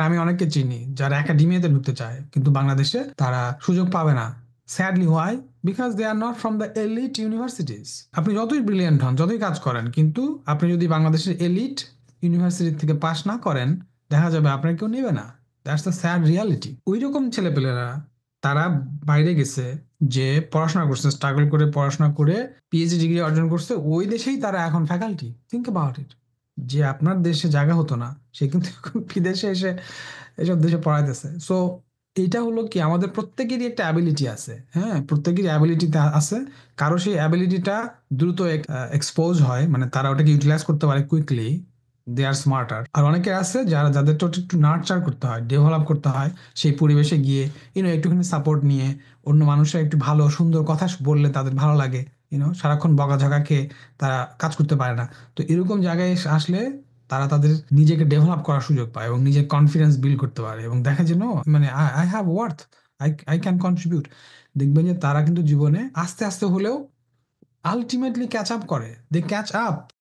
আমি অনেককে চিনি যারা একাডেমিয়াতে ঢুকতে চায় কিন্তু বাংলাদেশে তারা সুযোগ পাবে না। Sadly why? Because they are not from the elite universities. আপনি যতই ব্রিলিয়েন্ট হন, যতই কাজ করেন, কিন্তু আপনি যদি বাংলাদেশের এলিট ইউনিভার্সিটি থেকে পাশ না করেন, দেখা যাবে আপনার কেউ নেবে না। That's the sad reality. ওই রকম ছেলেপেলেরা তারা বাইরে গেছে, যে পড়াশোনা করছে, স্ট্রাগল করে পড়াশোনা করে পিএইচডি ডিগ্রি অর্জন করছে, ওই দেশেই তারা এখন ফ্যাকাল্টি। Think about it. যে আপনার দেশে জায়গা হতো না, সে কিন্তু এখন বিদেশে এসে এসব দেশে পড়াইতেছে। সো এইটা হলো কি, আমাদের প্রত্যেকেরই একটা অ্যাবিলিটি আছে। হ্যাঁ, প্রত্যেকেরই অ্যাবিলিটি আছে। কারো সেই অ্যাবিলিটিটা দ্রুত এক্সপোজ হয়, মানে তারা ওটাকে ইউটিলাইজ করতে পারে কুইকলি। দে আর স্মার্টার। আর অনেকে আছে যাদেরটা ওটা একটু নার্চার করতে হয়, ডেভেলপ করতে হয়। সেই পরিবেশে গিয়ে একটুখানি সাপোর্ট নিয়ে, অন্য মানুষরা একটু ভালো সুন্দর কথা বললে তাদের ভালো লাগে। সারাক্ষণ বকাঝকা খেয়ে তারা কাজ করতে পারে না। তো এরকম জায়গায় আসলে তারা তাদের নিজেকে ডেভেলপ করার সুযোগ পায় এবং নিজের কনফিডেন্স বিল্ড করতে পারে এবং দেখে যে নো, মানে I I have worth, I can contribute. দেখবেন যে তারা কিন্তু জীবনে আস্তে আস্তে হলেও আলটিমেটলি ক্যাচ আপ করে, দে ক্যাচ আপ।